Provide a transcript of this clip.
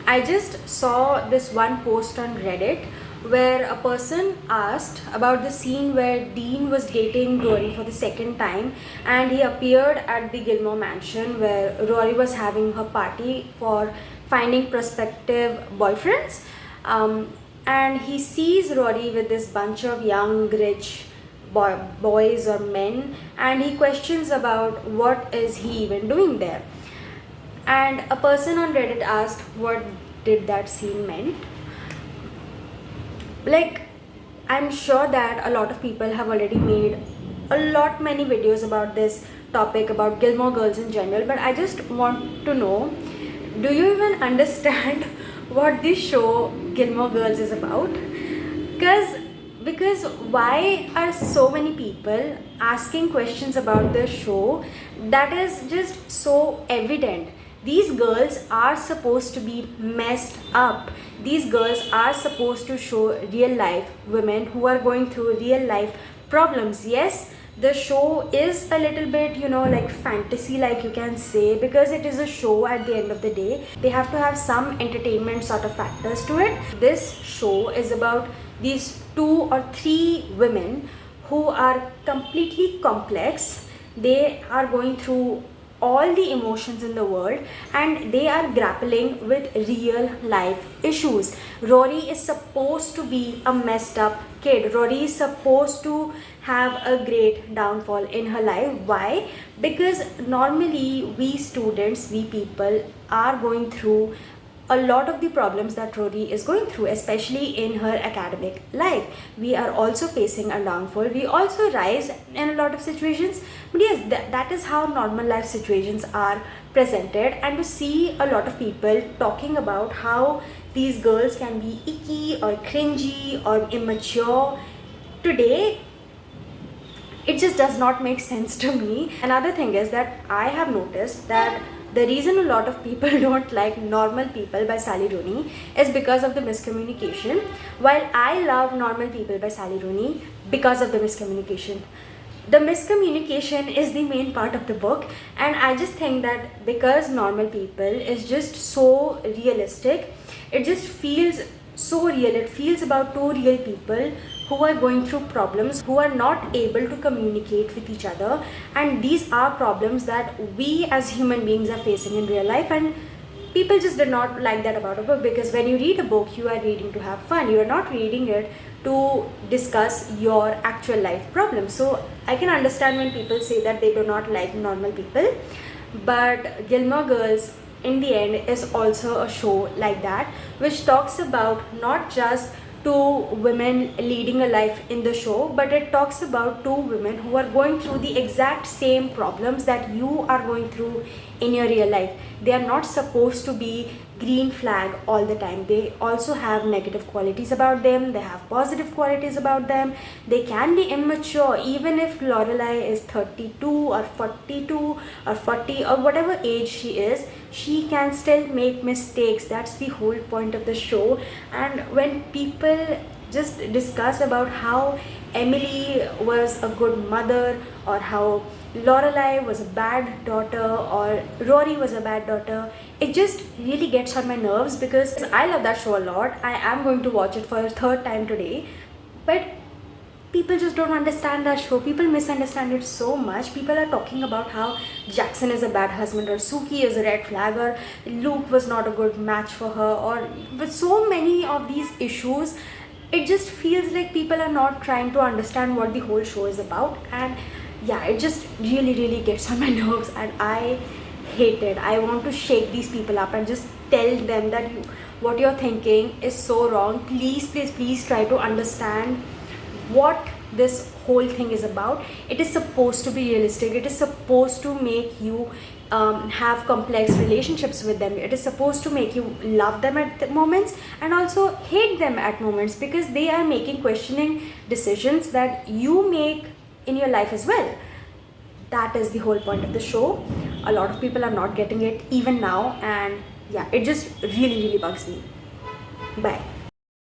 I just saw this one post on Reddit where a person asked about the scene where Dean was dating Rory for the second time, and he appeared at the Gilmore mansion where Rory was having her party for finding prospective boyfriends. And he sees Rory with this bunch of young, rich boys or men, and he questions about what is he even doing there. And a person on Reddit asked what did that scene meant. Like, I'm sure that a lot of people have already made many videos about this topic, about Gilmore Girls in general, but I just want to know, do you even understand what this show Gilmore Girls is about? Because why are so many people asking questions about this show that is just so evident? These girls are supposed to be messed up. These girls are supposed to show real life women who are going through real life problems. Yes, the show is a little bit, like fantasy, like you can say, because it is a show at the end of the day. They have to have some entertainment sort of factors to it. This show is about these 2 or 3 women who are completely complex. They are going through all the emotions in the world, and they are grappling with real life issues. Rory is supposed to be a messed up kid. Rory is supposed to have a great downfall in her life. Why? Because normally we students, we people are going through a lot of the problems that Rory is going through, especially in her academic life. We are also facing a downfall. We also rise in a lot of situations. But yes, that is how normal life situations are presented. And to see a lot of people talking about how these girls can be icky or cringy or immature today, it just does not make sense to me. Another thing is that I have noticed that the reason a lot of people don't like Normal People by Sally Rooney is because of the miscommunication. While I love Normal People by Sally Rooney because of the miscommunication. The miscommunication is the main part of the book, and I just think that because Normal People is just so realistic, it just feels so real. It feels about 2 real people who are going through problems, who are not able to communicate with each other, and these are problems that we as human beings are facing in real life. And people just did not like that about a book, because when you read a book, you are reading to have fun. You are not reading it to discuss your actual life problems. So I can understand when people say that they do not like Normal People, but Gilmore Girls in the end is also a show like that, which talks about not just 2 women leading a life in the show, but it talks about 2 women who are going through the exact same problems that you are going through in your real life. They are not supposed to be green flag all the time. They also have negative qualities about them. They have positive qualities about them. They can be immature. Even if Lorelai is 32 or 42 or 40 or whatever age she is, she can still make mistakes. That's the whole point of the show. And when people just discuss about how Emily was a good mother, or how Lorelai was a bad daughter, or Rory was a bad daughter, it just really gets on my nerves, because I love that show a lot. I am going to watch it for a 3rd time today, but people just don't understand that show. People misunderstand it so much. People are talking about how Jackson is a bad husband, or Suki is a red flag, or Luke was not a good match for her, or with so many of these issues, it just feels like people are not trying to understand what the whole show is about. And yeah, it just really gets on my nerves, and I hate it. I want to shake these people up and just tell them that what you're thinking is so wrong. Please try to understand what this whole thing is about. It is supposed to be realistic. It is supposed to make you have complex relationships with them. It is supposed to make you love them at the moments and also hate them at moments, because they are making questioning decisions that you make in your life as well. That is the whole point of the show. A lot of people are not getting it even now, and yeah, it just really bugs me. Bye.